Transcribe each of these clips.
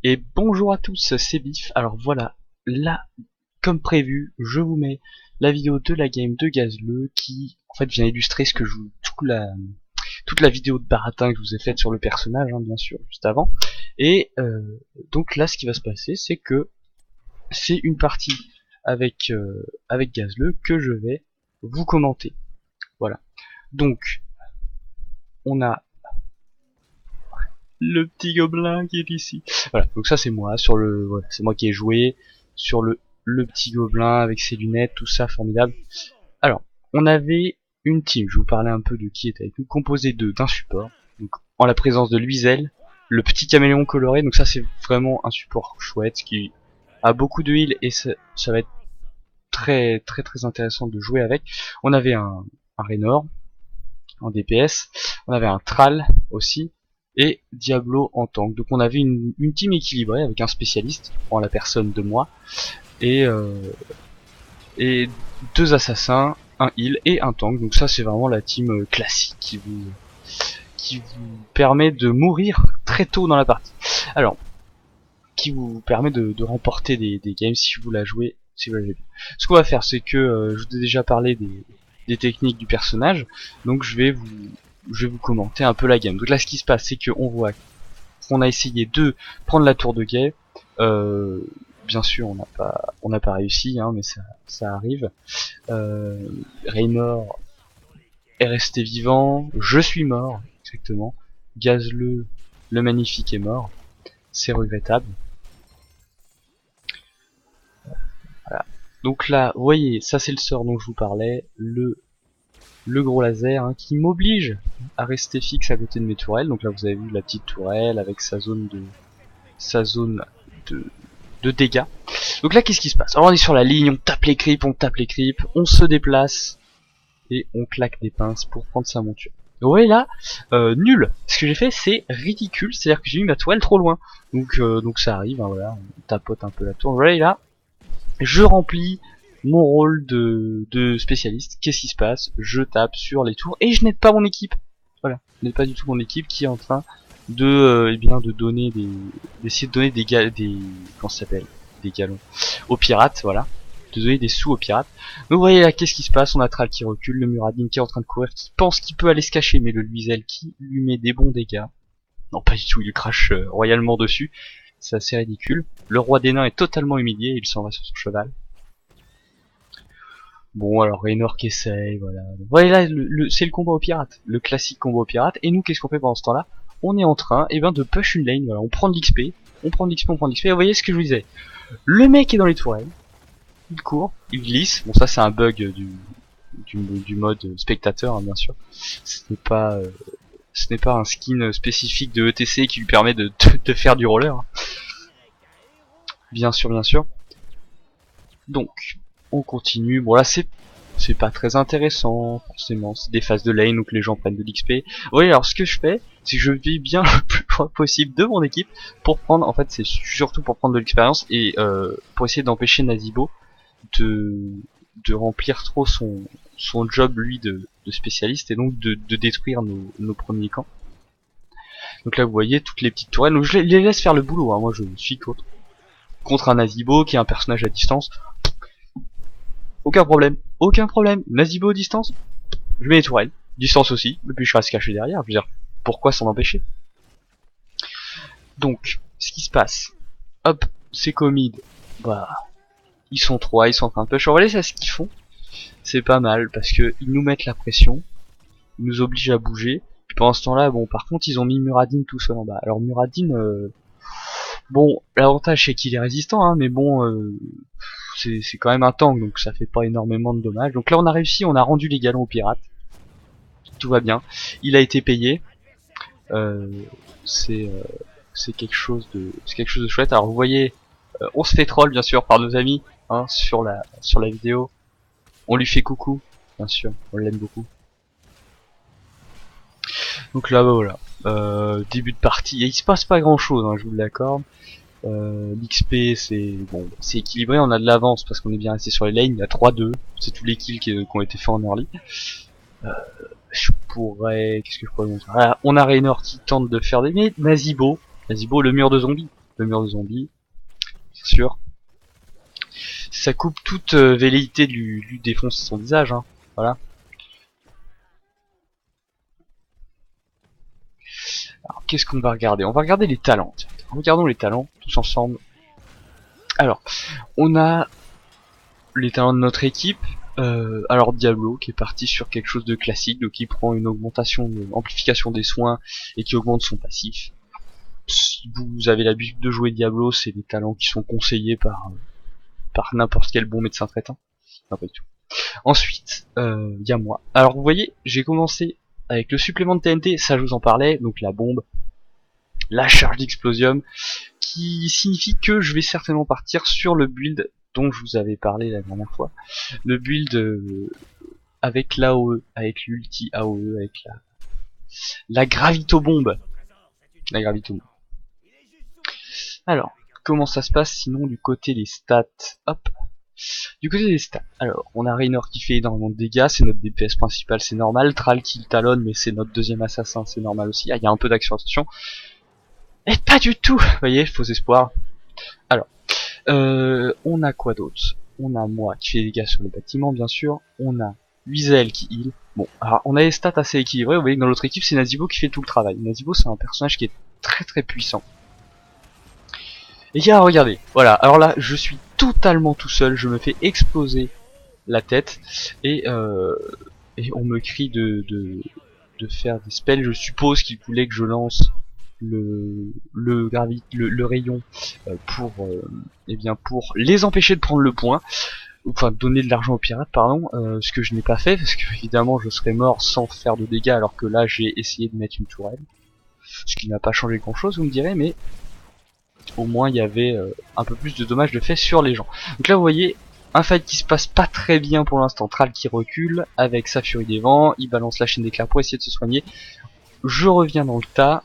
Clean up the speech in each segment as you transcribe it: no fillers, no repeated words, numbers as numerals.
Et bonjour à tous, c'est Biff. Alors voilà, là, comme prévu, je vous mets la vidéo de la game de Gazleux qui, en fait, vient illustrer ce que je vous, toute la vidéo de baratin que je vous ai faite sur le personnage, hein, bien sûr, juste avant. Et donc là, ce qui va se passer, c'est que c'est une partie avec Gazleux que je vais vous commenter. Voilà. Donc, on a le petit gobelin qui est ici. Voilà, donc ça c'est moi sur le, voilà, c'est moi qui ai joué sur le petit gobelin avec ses lunettes, tout ça formidable. Alors, on avait une team, je vous parlais un peu de qui était avec nous, composée d'un support, donc en la présence de Luisel, le petit caméléon coloré, donc ça c'est vraiment un support chouette qui a beaucoup de heal et ça va être très très très intéressant de jouer avec. On avait un Raynor en DPS, on avait un Thrall aussi, et Diablo en tank. Donc on avait une team équilibrée avec un spécialiste, en la personne de moi, et deux assassins, un heal et un tank. Donc ça c'est vraiment la team classique qui vous permet de mourir très tôt dans la partie. Alors, qui vous permet de remporter des games si vous la jouez, si vous la jouez bien. Ce qu'on va faire, c'est que je vous ai déjà parlé des techniques du personnage, donc je vais vous commenter un peu la game. Donc là, ce qui se passe, c'est qu'on voit qu'on a essayé de prendre la tour de guet. Bien sûr, on n'a pas réussi, hein, mais ça arrive. Raynor est resté vivant. Je suis mort, exactement. Gazleux, le magnifique, est mort. C'est regrettable. Voilà. Donc là, vous voyez, ça c'est le sort dont je vous parlais, le gros laser, hein, qui m'oblige à rester fixe à côté de mes tourelles. Donc là vous avez vu la petite tourelle avec sa zone de dégâts. Donc là qu'est-ce qui se passe? Alors on est sur la ligne, on tape les creeps, on se déplace et on claque des pinces pour prendre sa monture. Vous voyez là, nul. Ce que j'ai fait c'est ridicule, c'est-à-dire que j'ai mis ma tourelle trop loin. Donc ça arrive, hein, voilà, on tapote un peu la tour. Vous voyez là, je remplis mon rôle de spécialiste. Qu'est-ce qui se passe? Je tape sur les tours et je n'aide pas mon équipe. Voilà, je n'aide pas du tout mon équipe qui est en train de, de donner d'essayer de donner comment ça s'appelle, des galons aux pirates, voilà, de donner des sous aux pirates. Donc vous voyez là, qu'est-ce qui se passe? On a Thrall qui recule, le Muradin qui est en train de courir, qui pense qu'il peut aller se cacher, mais le Luisel qui lui met des bons dégâts. Non, pas du tout, il crache royalement dessus. C'est assez ridicule. Le roi des nains est totalement humilié, il s'en va sur son cheval. Bon, alors Raynor qui essaye, voilà. Voilà, c'est le combat aux pirates, le classique combat aux pirates. Et nous, qu'est-ce qu'on fait pendant ce temps-là? On est en train, de push une lane, voilà. On prend de l'XP, on prend de l'XP. Et vous voyez ce que je vous disais. Le mec est dans les tourelles, il court, il glisse. Bon, ça c'est un bug du mode spectateur, hein, bien sûr. Ce n'est pas un skin spécifique de ETC qui lui permet de faire du roller. Bien sûr, bien sûr. Donc, on continue. Bon là c'est pas très intéressant, forcément. C'est des phases de lane où que les gens prennent de l'XP. Oui, alors ce que je fais, c'est que je vis bien le plus loin possible de mon équipe pour prendre, en fait c'est surtout pour prendre de l'expérience et pour essayer d'empêcher Nazibo de remplir trop son job lui de spécialiste et donc de détruire nos premiers camps. Donc là vous voyez toutes les petites tourelles, donc je les laisse faire le boulot, hein. Moi je suis contre un Nazibo qui est un personnage à distance. Aucun problème. Nazibo distance, je mets les tourelles, distance aussi, et puis je reste caché derrière. Je veux dire, pourquoi s'en empêcher? Donc, ce qui se passe, hop, c'est Comid, bah, ils sont trois, ils sont en train de push. On va laisser à ce qu'ils font, c'est pas mal, parce que ils nous mettent la pression, ils nous obligent à bouger. Puis pendant ce temps-là, bon, par contre, ils ont mis Muradin tout seul en bas. Alors Muradin, bon, l'avantage c'est qu'il est résistant, hein, mais bon, c'est quand même un tank, donc ça fait pas énormément de dommages. Donc là on a réussi, on a rendu les galons aux pirates. Tout va bien. Il a été payé. C'est quelque chose de chouette. Alors vous voyez, on se fait troll bien sûr par nos amis, hein, sur la vidéo. On lui fait coucou, bien sûr, on l'aime beaucoup. Donc là bah, voilà. Début de partie, et il se passe pas grand chose, hein, je vous l'accorde. L'XP c'est équilibré, on a de l'avance parce qu'on est bien resté sur les lanes, il y a 3-2, c'est tous les kills qui ont été faits en early. Qu'est-ce que je pourrais montrer? Voilà, on a Raynor qui tente de faire des... Mais Nazibo, le mur de zombies, le mur de zombies, bien sûr. Ça coupe toute velléité de lui défoncer son visage, hein. Voilà. Alors, qu'est-ce qu'on va regarder? On va regarder les talents. Tiens, regardons les talents, tous ensemble. Alors, on a les talents de notre équipe. Alors Diablo qui est parti sur quelque chose de classique, donc qui prend une augmentation, une amplification des soins et qui augmente son passif. Si vous avez l'habitude de jouer Diablo, c'est des talents qui sont conseillés par n'importe quel bon médecin traitant. Non, pas du tout. Ensuite, il y a moi. Alors vous voyez, j'ai commencé avec le supplément de TNT, ça je vous en parlais, donc la bombe, la charge d'explosium, qui signifie que je vais certainement partir sur le build dont je vous avais parlé la dernière fois. Le build avec l'AOE, avec l'ulti AOE, avec la gravito-bombe. La gravito-bombe. Alors, comment ça se passe sinon du côté des stats? Hop. Du côté des stats, alors, on a Raynor qui fait énormément de dégâts, c'est notre DPS principal, c'est normal. Thrall qui le talonne, mais c'est notre deuxième assassin, c'est normal aussi. Ah, il y a un peu d'action, attention. Et pas du tout, vous voyez, faux espoir. Alors, on a quoi d'autre? On a moi qui fait des dégâts sur le bâtiment, bien sûr. On a Wiesel qui heal. Bon, alors on a des stats assez équilibrées. Vous voyez que dans l'autre équipe, c'est Nazibo qui fait tout le travail. Nazibo, c'est un personnage qui est très très puissant. Et là, regardez, voilà. Alors là, je suis totalement tout seul. Je me fais exploser la tête et on me crie de faire des spells. Je suppose qu'il voulait que je lance le rayon pour les empêcher de prendre le point, enfin donner de l'argent aux pirates, pardon, ce que je n'ai pas fait parce que évidemment je serais mort sans faire de dégâts alors que là j'ai essayé de mettre une tourelle, ce qui n'a pas changé grand chose vous me direz, mais au moins il y avait un peu plus de dommages de fait sur les gens. Donc là vous voyez un fight qui se passe pas très bien pour l'instant, Thrall qui recule avec sa furie des vents, il balance la chaîne d'éclair pour essayer de se soigner, je reviens dans le tas.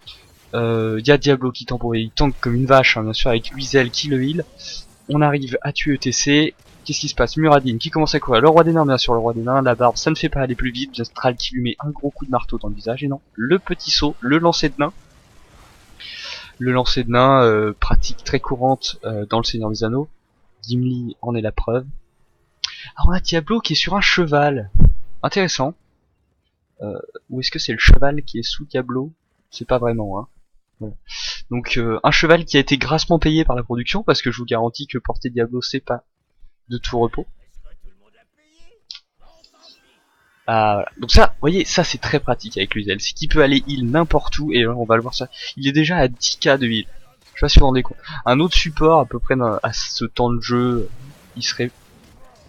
Y a Diablo qui temporise, il tank comme une vache, hein, bien sûr, avec Wiesel qui le heal. On arrive à tuer ETC. Qu'est-ce qui se passe? Muradin qui commence à courir. Le roi des nains, bien sûr, le roi des nains, la barbe, ça ne fait pas aller plus vite. Thrall qui lui met un gros coup de marteau dans le visage. Et non, le petit saut, le lancer de nain. Le lancer de nain, pratique très courante dans le Seigneur des Anneaux. Gimli en est la preuve. Alors on a Diablo qui est sur un cheval. Intéressant. Ou est-ce que c'est le cheval qui est sous Diablo? C'est pas vraiment, hein. Voilà. Donc un cheval qui a été grassement payé par la production, parce que je vous garantis que porter Diablo c'est pas de tout repos. Ah, voilà. Donc ça, vous voyez, ça c'est très pratique avec Luzel, c'est qu'il peut aller heal n'importe où, et on va le voir ça. Il est déjà à 10k de heal. Je sais pas si vous vous rendez compte. Un autre support à peu près à ce temps de jeu, il serait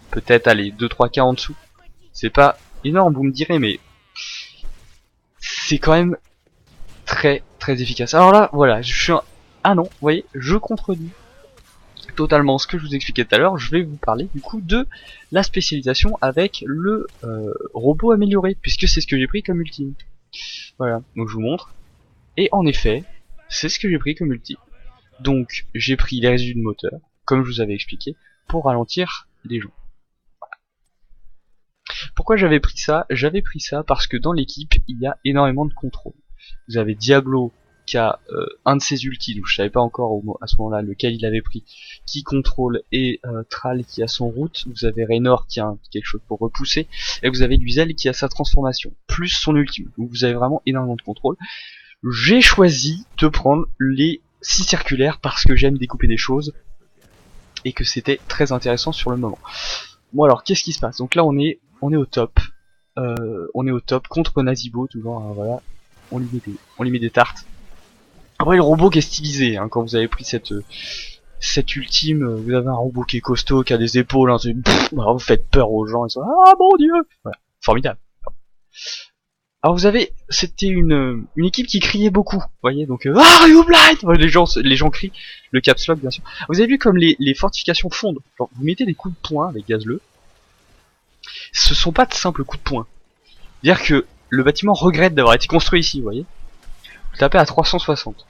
peut-être allez 2-3k en dessous. C'est pas énorme, vous me direz, mais c'est quand même très très efficace. Alors là, voilà, je suis ah non, vous voyez, je contredis totalement ce que je vous expliquais tout à l'heure. Je vais vous parler du coup de la spécialisation avec le robot amélioré, puisque c'est ce que j'ai pris comme ultime. Voilà, donc je vous montre. Et en effet, c'est ce que j'ai pris comme ultime. Donc j'ai pris les résidus de moteur, comme je vous avais expliqué, pour ralentir les gens. Pourquoi j'avais pris ça? J'avais pris ça parce que dans l'équipe, il y a énormément de contrôle. Vous avez Diablo qui a un de ses ultis, donc je savais pas encore à ce moment-là lequel il avait pris, qui contrôle, et Thrall qui a son route. Vous avez Raynor qui a quelque chose pour repousser, et vous avez Luzel qui a sa transformation, plus son ultime. Donc vous avez vraiment énormément de contrôle. J'ai choisi de prendre les 6 circulaires parce que j'aime découper des choses, et que c'était très intéressant sur le moment. Bon alors, qu'est-ce qui se passe? Donc là on est au top. On est au top contre Nazibo, toujours, hein, voilà. On lui met des tartes. Après le robot qui est stylisé, hein, quand vous avez pris cette ultime, vous avez un robot qui est costaud, qui a des épaules, hein, vous faites peur aux gens, ils sont ah mon dieu, voilà, formidable. Alors vous avez, c'était une équipe qui criait beaucoup, vous voyez, donc ah you blind, les gens crient, le caps lock bien sûr. Vous avez vu comme les fortifications fondent, genre vous mettez des coups de poing avec Gazleux, ce sont pas de simples coups de poing. C'est-à-dire que le bâtiment regrette d'avoir été construit ici, vous voyez. Vous tapez à 360.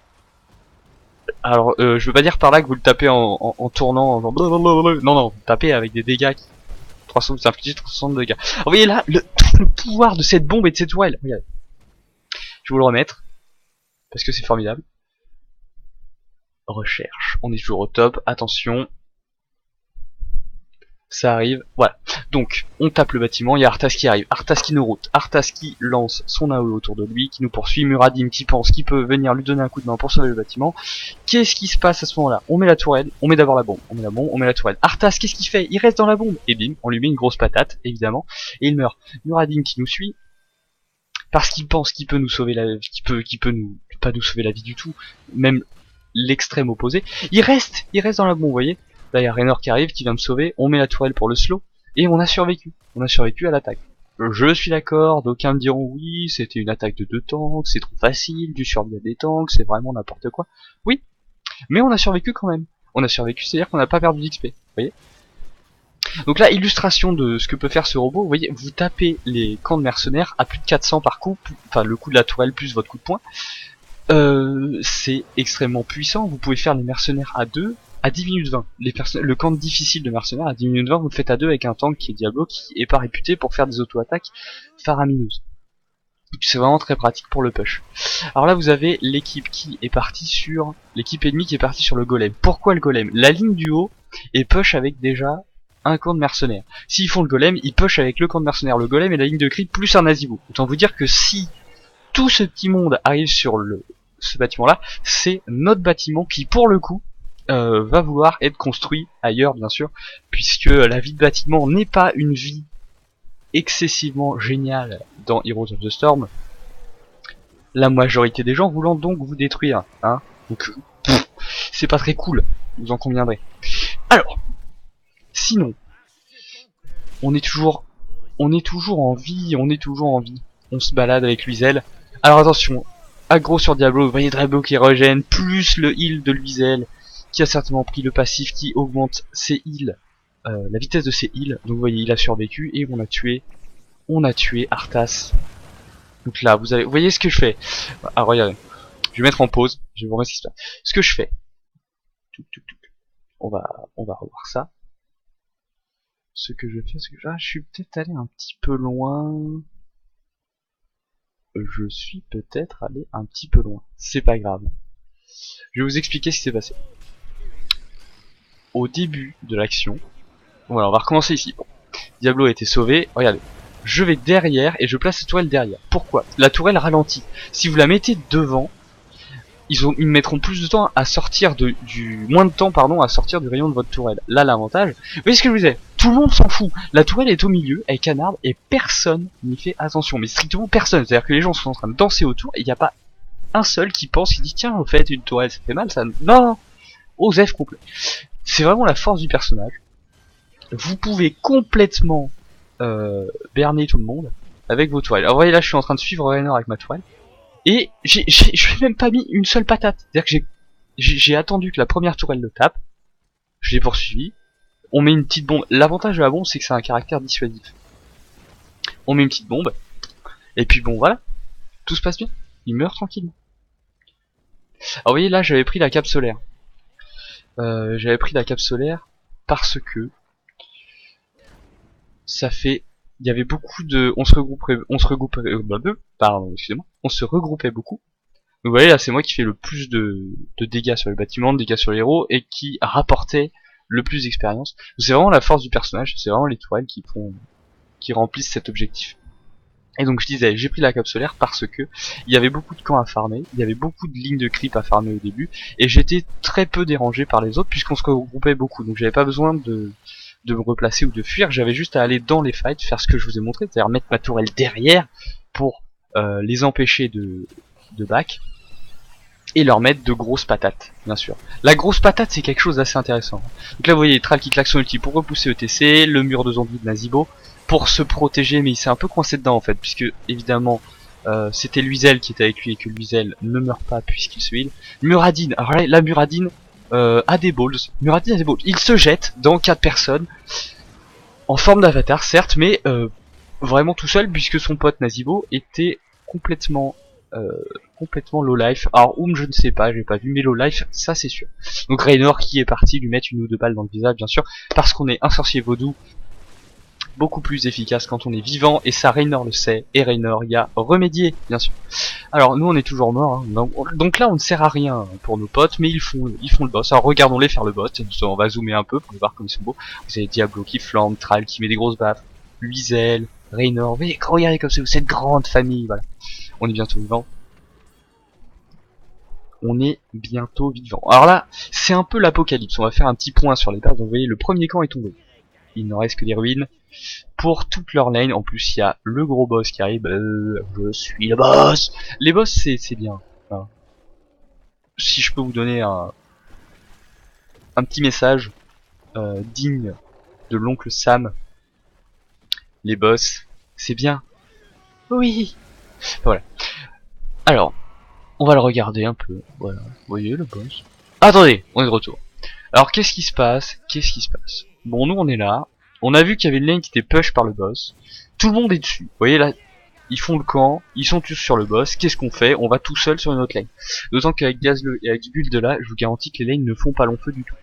Alors, je veux pas dire par là que vous le tapez en tournant, genre non, vous tapez avec des dégâts qui... 300, ça inflige 360 dégâts. Alors, vous voyez là, le pouvoir de cette bombe et de cette tourelle. Regardez. Je vais vous le remettre, parce que c'est formidable. recherche. On est toujours au top, attention. Ça arrive, voilà. Donc, on tape le bâtiment, il y a Arthas qui arrive, Arthas qui nous route, Arthas qui lance son AOE autour de lui, qui nous poursuit, Muradin qui pense qu'il peut venir lui donner un coup de main pour sauver le bâtiment. Qu'est-ce qui se passe à ce moment-là? On met la tourelle, on met d'abord la bombe, on met la bombe, on met la tourelle. Arthas, qu'est-ce qu'il fait? Il reste dans la bombe, et bim, on lui met une grosse patate, évidemment, et il meurt. Muradin qui nous suit, parce qu'il pense qu'il peut nous sauver la vie, qu'il peut nous, pas nous sauver la vie du tout, même l'extrême opposé. Il reste dans la bombe, vous voyez? Là, il y a Raynor qui arrive, qui vient me sauver, on met la tourelle pour le slow, et on a survécu. On a survécu à l'attaque. Je suis d'accord, d'aucuns me diront oui, c'était une attaque de 2 tanks, c'est trop facile, du survie à des tanks, c'est vraiment n'importe quoi. Oui, mais on a survécu quand même. On a survécu, c'est-à-dire qu'on n'a pas perdu d'XP, vous voyez? Donc là, illustration de ce que peut faire ce robot, vous voyez, vous tapez les camps de mercenaires à plus de 400 par coup, enfin le coup de la tourelle plus votre coup de poing. C'est extrêmement puissant, vous pouvez faire les mercenaires à 2, à 10 minutes 20. Le camp difficile de mercenaires à 10 minutes 20, vous le faites à 2 avec un tank qui est Diablo, qui est pas réputé pour faire des auto-attaques faramineuses. C'est vraiment très pratique pour le push. Alors là vous avez l'équipe qui est partie sur... l'équipe ennemie qui est partie sur le golem. Pourquoi le golem? La ligne du haut est push avec déjà un camp de mercenaires. S'ils font le golem, ils push avec le camp de mercenaires, le golem et la ligne de creep plus un Nazibo. Autant vous dire que si tout ce petit monde arrive sur ce bâtiment là, c'est notre bâtiment qui pour le coup va vouloir être construit ailleurs bien sûr, puisque la vie de bâtiment n'est pas une vie excessivement géniale dans Heroes of the Storm, la majorité des gens voulant donc vous détruire, hein, donc c'est pas très cool, vous en conviendrez. Alors, sinon, on est toujours en vie, on se balade avec Luizel. Alors attention, aggro sur Diablo, vous voyez Diablo qui régène, plus le heal de Luizel, qui a certainement pris le passif qui augmente ses heals, la vitesse de ses heals. Donc vous voyez, il a survécu et on a tué Arthas. Donc là, vous voyez ce que je fais. Ah regardez, je vais mettre en pause, je vais vous montrer ce qui se passe. Ce que je fais, on va revoir ça. Ce que je fais, c'est que je suis peut-être allé un petit peu loin. C'est pas grave. Je vais vous expliquer ce qui s'est passé. Au début de l'action, voilà, on va recommencer ici. Bon. Diablo a été sauvé, regardez. Je vais derrière et je place la tourelle derrière. Pourquoi? La tourelle ralentit. Si vous la mettez devant, ils mettront plus de temps à sortir moins de temps à sortir du rayon de votre tourelle. Là l'avantage, vous voyez ce que je vous disais, tout le monde s'en fout. La tourelle est au milieu, elle canarde et personne n'y fait attention, mais strictement personne. C'est-à-dire que les gens sont en train de danser autour et il n'y a pas un seul qui pense, qui dit tiens en fait une tourelle ça fait mal, ça non, OSEF complet. C'est vraiment la force du personnage. Vous pouvez complètement berner tout le monde avec vos tourelles. Alors vous voyez là je suis en train de suivre Raynor avec ma tourelle. Et je n'ai même pas mis une seule patate. C'est-à-dire que j'ai attendu que la première tourelle le tape. Je l'ai poursuivi. On met une petite bombe. L'avantage de la bombe, c'est que c'est un caractère dissuasif. On met une petite bombe. Et puis bon, voilà. Tout se passe bien. Il meurt tranquillement. Alors vous voyez, là, j'avais pris la cape solaire. Parce que ça fait... Il y avait beaucoup de... On se regroupait beaucoup. Donc vous voyez là c'est moi qui fais le plus de dégâts sur le bâtiment, de dégâts sur les héros, et qui rapportait le plus d'expérience. C'est vraiment la force du personnage, c'est vraiment les tourelles qui remplissent cet objectif. Et donc je disais, j'ai pris la cape solaire parce que il y avait beaucoup de camps à farmer, il y avait beaucoup de lignes de creep à farmer au début, et j'étais très peu dérangé par les autres puisqu'on se regroupait beaucoup, donc j'avais pas besoin de me replacer ou de fuir, j'avais juste à aller dans les fights, faire ce que je vous ai montré, c'est-à-dire mettre ma tourelle derrière pour les empêcher de back, et leur mettre de grosses patates, bien sûr. La grosse patate c'est quelque chose d'assez intéressant. Donc là vous voyez Thrall qui claque son ulti pour repousser ETC, le mur de zombies de Nazibo, pour se protéger, mais il s'est un peu coincé dedans en fait, puisque évidemment c'était Luizel qui était avec lui et que Luizel ne meurt pas puisqu'il se heal. Muradin, alors là Muradin a des balls, il se jette dans 4 personnes, en forme d'avatar certes, mais vraiment tout seul puisque son pote Nazibo était complètement low life. Alors je ne sais pas, j'ai pas vu, mais low life ça c'est sûr. Donc Raynor qui est parti lui mettre une ou deux balles dans le visage bien sûr, parce qu'on est un sorcier vaudou beaucoup plus efficace quand on est vivant, et ça Raynor le sait, et Raynor y a remédié, bien sûr. Alors nous on est toujours morts, hein. Donc là on ne sert à rien pour nos potes, mais ils font le boss. Alors regardons-les faire le boss, on va zoomer un peu pour voir comme ils sont beaux. Vous avez Diablo qui flambe, Thrall qui met des grosses baffes, Luizel, Raynor, regardez comme c'est cette grande famille, voilà. On est bientôt vivant. On est bientôt vivant. Alors là, c'est un peu l'apocalypse. On va faire un petit point sur les pertes. Donc vous voyez, le premier camp est tombé. Il n'en reste que des ruines. Pour toute leur lane, en plus il y a le gros boss qui arrive. Je suis le boss. Les boss c'est bien. Enfin, si je peux vous donner un petit message digne de l'oncle Sam, les boss, c'est bien. Oui. Voilà. Alors, on va le regarder un peu. Voilà. Vous voyez le boss. Attendez, on est de retour. Alors qu'est-ce qui se passe? Bon, nous on est là. On a vu qu'il y avait une lane qui était push par le boss. Tout le monde est dessus. Vous voyez là, ils font le camp, ils sont tous sur le boss. Qu'est-ce qu'on fait? On va tout seul sur une autre lane. D'autant qu'avec Gazle et avec Build là, je vous garantis que les lanes ne font pas long feu du tout.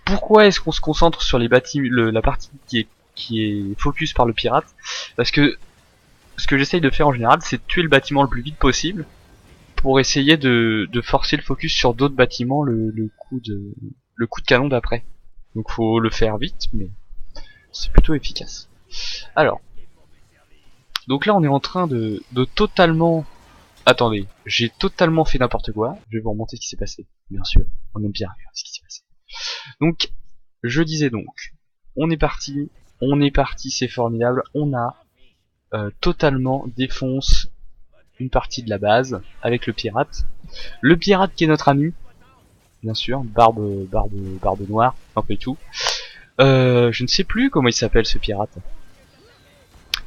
Pourquoi est-ce qu'on se concentre sur les bâtiments, la partie qui est focus par le pirate? Parce que ce que j'essaye de faire en général, c'est de tuer le bâtiment le plus vite possible pour essayer de forcer le focus sur d'autres bâtiments le coup de canon d'après. Donc faut le faire vite, mais c'est plutôt efficace. Alors, donc là on est en train de totalement... Attendez, j'ai totalement fait n'importe quoi. Je vais vous remonter ce qui s'est passé, bien sûr. On aime bien regarder ce qui s'est passé. Donc, je disais donc, on est parti, c'est formidable. On a totalement défonce une partie de la base avec le pirate. Le pirate qui est notre ami, bien sûr, barbe noire, un peu et tout. Je ne sais plus comment il s'appelle ce pirate.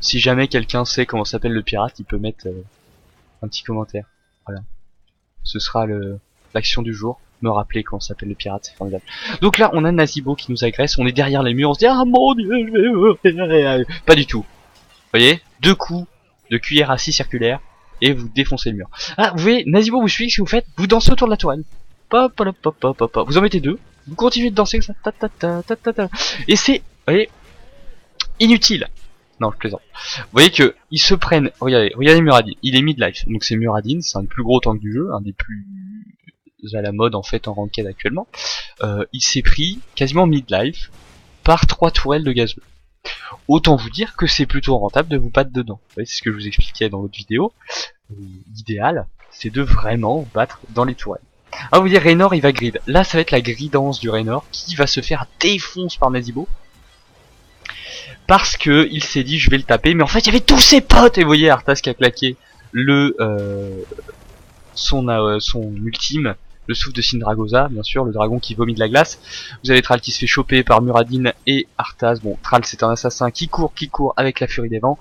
Si jamais quelqu'un sait comment s'appelle le pirate, il peut mettre un petit commentaire. Voilà. Ce sera l'action du jour. Me rappeler comment s'appelle le pirate, c'est formidable. Donc là, on a Nazeebo qui nous agresse, on est derrière les murs, on se dit ah mon dieu, je vais... Pas du tout. Vous voyez, 2 coups de cuillère à 6 circulaire et vous défoncez le mur. Ah, vous voyez, Nazeebo vous suit, ce que vous faites, vous dansez autour de la toile. Pop, pop, pop, pop, pop, pop. Vous en mettez 2, vous continuez de danser comme ça, et c'est, vous voyez, inutile. Non, je plaisante. Vous voyez que ils se prennent, regardez Muradin, il est mid-life, donc c'est Muradin, c'est un des plus gros tanks du jeu, un des plus à la mode en fait en ranked actuellement. Il s'est pris quasiment mid-life par 3 tourelles de gazeux. Autant vous dire que c'est plutôt rentable de vous battre dedans. C'est ce que je vous expliquais dans l'autre vidéo. L'idéal, c'est de vraiment battre dans les tourelles. Ah, vous dire Raynor il va grid. Là ça va être la gridance du Raynor qui va se faire défonce par Nazeebo. Parce que il s'est dit je vais le taper, mais en fait il y avait tous ses potes. Et vous voyez Arthas qui a claqué son ultime, le souffle de Sindragosa, bien sûr, le dragon qui vomit de la glace. Vous avez Thrall qui se fait choper par Muradin et Arthas. Bon, Thrall c'est un assassin qui court avec la furie des vents.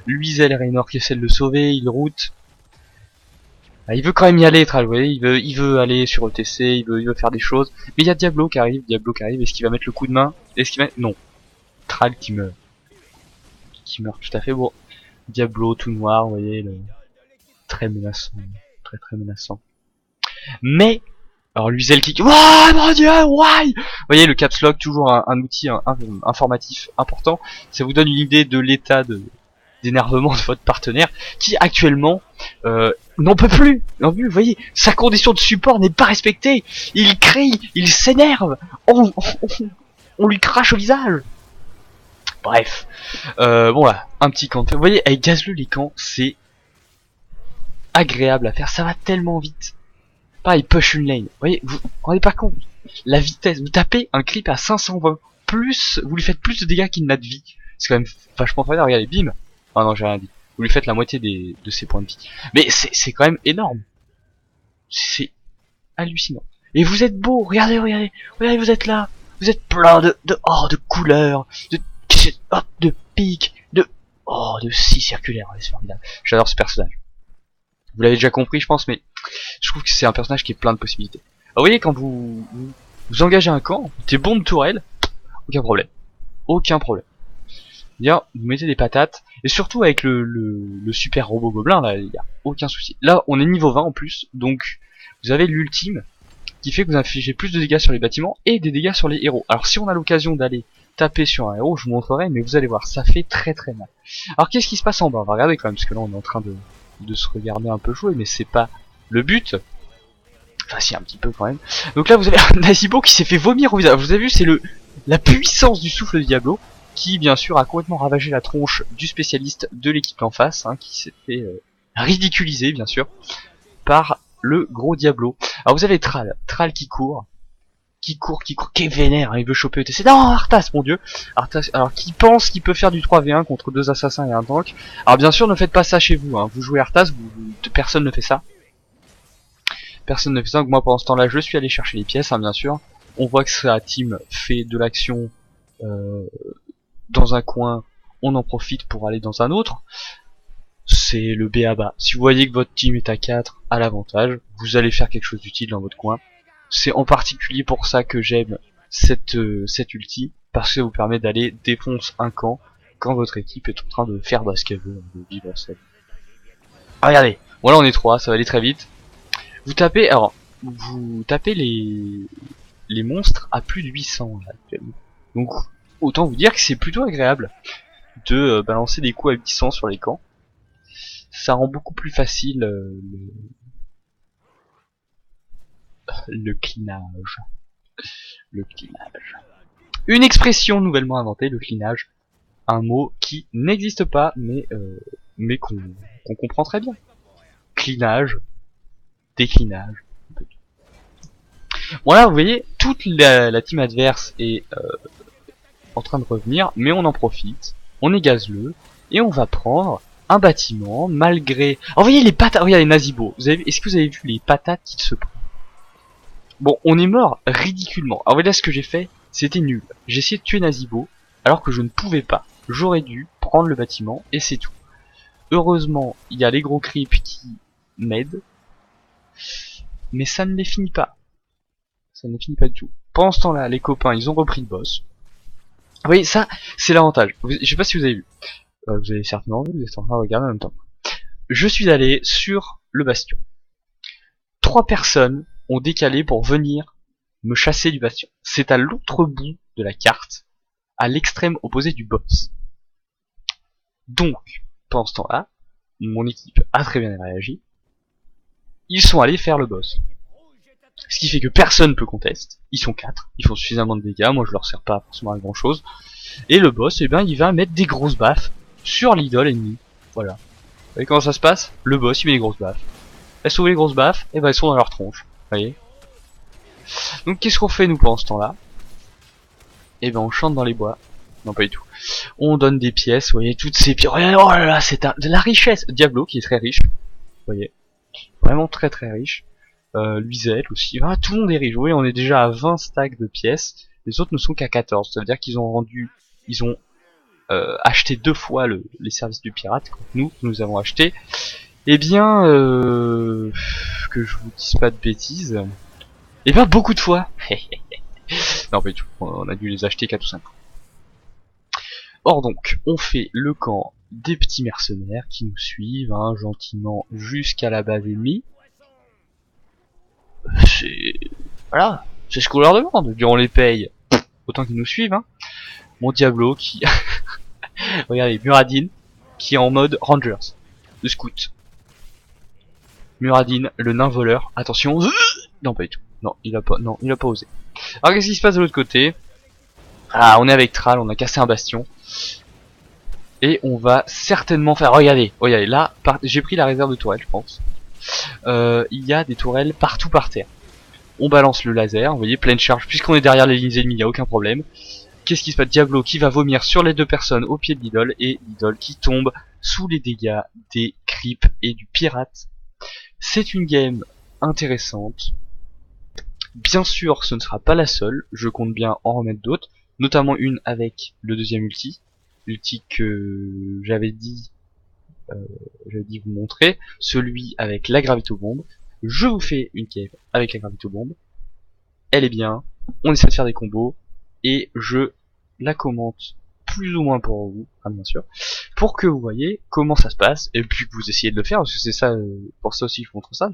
Luizel et Raynor qui essaient de le sauver, il route. Ah, il veut quand même y aller, Thrall, vous voyez, il veut aller sur ETC, il veut faire des choses. Mais il y a Diablo qui arrive, est-ce qu'il va mettre le coup de main? Est-ce qu'il va... Non. Thrall qui meurt tout à fait. Bon, Diablo tout noir, vous voyez, très menaçant, très menaçant. Mais alors Luizel qui... Wouah, mon dieu, why? Vous voyez, le caps lock, toujours un outil informatif important. Ça vous donne une idée de l'état d'énervement de votre partenaire qui actuellement n'en peut plus. Vous voyez, sa condition de support n'est pas respectée. Il crie, il s'énerve. On lui crache au visage. Bref, bon là, un petit camp. Vous voyez, avec Gazle les camps, c'est agréable à faire. Ça va tellement vite. Pareil, push une lane. Vous voyez, vous rendez pas compte. La vitesse, vous tapez un clip à 520 plus, vous lui faites plus de dégâts qu'il n'a de vie. C'est quand même vachement formidable. Regardez, bim. Ah non, j'ai rien dit. Vous lui faites la moitié de ses points de vie. Mais c'est quand même énorme. C'est hallucinant. Et vous êtes beau. Regardez, vous êtes là. Vous êtes plein de couleurs, de pics, de scie circulaire. C'est formidable. J'adore ce personnage. Vous l'avez déjà compris, je pense, mais je trouve que c'est un personnage qui est plein de possibilités. Alors, vous voyez, quand vous engagez un camp, t'es bon de tourelle, aucun problème. Bien, vous mettez des patates, et surtout avec le super robot gobelin, là, il n'y a aucun souci. Là, on est niveau 20 en plus, donc vous avez l'ultime qui fait que vous infligez plus de dégâts sur les bâtiments et des dégâts sur les héros. Alors si on a l'occasion d'aller taper sur un héros, je vous montrerai, mais vous allez voir, ça fait très très mal. Alors qu'est-ce qui se passe en bas? On va regarder quand même, parce que là on est en train de se regarder un peu jouer, mais c'est pas le but. Enfin si, un petit peu quand même. Donc là vous avez un Nazibo qui s'est fait vomir au visage. Vous avez vu, c'est la puissance du souffle de Diablo, qui bien sûr a complètement ravagé la tronche du spécialiste de l'équipe en face, hein, qui s'est fait ridiculiser bien sûr, par le gros Diablo. Alors vous avez Thrall qui court, qui est vénère, hein, il veut choper ETC. Non, Arthas, mon dieu. Arthas, alors qui pense qu'il peut faire du 3v1 contre 2 assassins et un tank. Alors bien sûr, ne faites pas ça chez vous, hein. Vous jouez Arthas, personne ne fait ça. Personne ne fait ça, donc moi pendant ce temps-là, je suis allé chercher les pièces, hein, bien sûr. On voit que sa team fait de l'action dans un coin, on en profite pour aller dans un autre. C'est le B.A.B.A. Si vous voyez que votre team est à 4 à l'avantage, vous allez faire quelque chose d'utile dans votre coin. C'est en particulier pour ça que j'aime cette ulti, parce que ça vous permet d'aller défoncer un camp quand votre équipe est en train de faire ce qu'elle veut, de vivre sa vie. Regardez, voilà on est 3, ça va aller très vite. Vous tapez les monstres à plus de 800 là, actuellement. Donc autant vous dire que c'est plutôt agréable de balancer des coups à 800 sur les camps. Ça rend beaucoup plus facile le clinage. Le clinage. Une expression nouvellement inventée, le clinage. Un mot qui n'existe pas, mais qu'on comprend très bien. Clinage, déclinage. Bon là, vous voyez, toute la team adverse est en train de revenir, mais on en profite, on est gazeux, et on va prendre un bâtiment, malgré... Alors vous voyez les patates, regardez Nazibo, est-ce que vous avez vu les patates qu'il se prend? Bon, on est mort ridiculement. Alors là, ce que j'ai fait, c'était nul. J'ai essayé de tuer Nazibo, alors que je ne pouvais pas. J'aurais dû prendre le bâtiment, et c'est tout. Heureusement, il y a les gros creeps qui m'aident, mais ça ne les finit pas. Ça ne les finit pas du tout. Pendant ce temps-là, les copains, ils ont repris le boss. Vous voyez, ça, c'est l'avantage. Je sais pas si vous avez vu. Vous avez certainement vu, vous êtes en train de regarder en même temps. Je suis allé sur le bastion. 3 personnes ont décalé pour venir me chasser du bastion. C'est à l'autre bout de la carte, à l'extrême opposé du boss. Donc, pendant ce temps-là, mon équipe a très bien réagi. Ils sont allés faire le boss. Ce qui fait que personne peut contester. Ils sont 4, ils font suffisamment de dégâts, moi je leur sers pas forcément à grand chose. Et le boss, eh ben, il va mettre des grosses baffes sur l'idole ennemie. Voilà. Vous voyez comment ça se passe? Le boss, il met des grosses baffes. Elles sont les grosses baffes, et ben elles sont dans leur tronche. Vous voyez? Donc qu'est-ce qu'on fait nous pendant ce temps-là? Eh ben on chante dans les bois. Non pas du tout. On donne des pièces, vous voyez, toutes ces pièces. Oh là là, c'est de la richesse. Diablo qui est très riche. Vous voyez? Vraiment très très riche. Luisel aussi. Ah, tout le monde est riche. Vous voyez, on est déjà à 20 stacks de pièces. Les autres ne sont qu'à 14. Ça veut dire qu'ils ont acheté 2 fois les services du pirate. Quand nous avons acheté. Eh bien, que je vous dise pas de bêtises. Eh bien, beaucoup de fois. Non, pas du tout. On a dû les acheter 4 ou 5 fois. Or donc, on fait le camp des petits mercenaires qui nous suivent, hein, gentiment, jusqu'à la base ennemie. Voilà, c'est ce qu'on leur demande. Durant les payes, autant qu'ils nous suivent, hein. Mon Diablo qui... Regardez, Muradin, qui est en mode Rangers, le scout. Muradin, le nain voleur, attention. Non, pas du tout. Non, il a pas osé. Alors qu'est-ce qui se passe de l'autre côté? Ah, on est avec Thrall, on a cassé un bastion. Et on va certainement faire... Regardez, là, j'ai pris la réserve de tourelles, je pense. Il y a des tourelles partout par terre. On balance le laser, vous voyez, pleine charge, puisqu'on est derrière les lignes ennemies, il n'y a aucun problème. Qu'est-ce qui se passe? Diablo qui va vomir sur les 2 personnes au pied de l'idole, et l'idole qui tombe sous les dégâts des creeps et du pirate. C'est une game intéressante. Bien sûr, ce ne sera pas la seule, je compte bien en remettre d'autres, notamment une avec le deuxième ulti que j'avais dit vous montrer, celui avec la gravitobombe. Je vous fais une cave avec la gravitobombe, elle est bien, on essaie de faire des combos, et je la commente plus ou moins pour vous, bien sûr, pour que vous voyez comment ça se passe, et puis que vous essayez de le faire, parce que c'est ça, pour ça aussi je vous montre ça,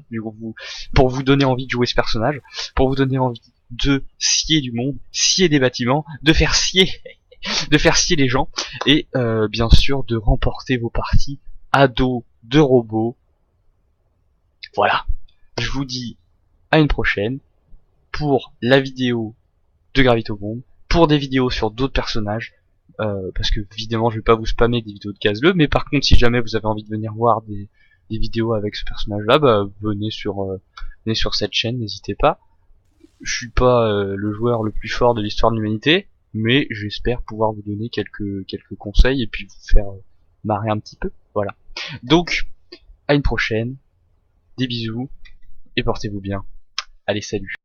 pour vous donner envie de jouer ce personnage, pour vous donner envie de scier du monde, scier des bâtiments, de faire scier de faire scier les gens, et bien sûr de remporter vos parties à dos de robots. Voilà, je vous dis à une prochaine pour la vidéo de Gravito Bomb, pour des vidéos sur d'autres personnages, parce que évidemment je vais pas vous spammer des vidéos de Kazle, mais par contre si jamais vous avez envie de venir voir des vidéos avec ce personnage là, bah venez sur cette chaîne, n'hésitez pas. Je suis pas le joueur le plus fort de l'histoire de l'humanité, mais j'espère pouvoir vous donner quelques conseils et puis vous faire marrer un petit peu, voilà. Donc à une prochaine, des bisous et portez-vous bien. Allez, salut.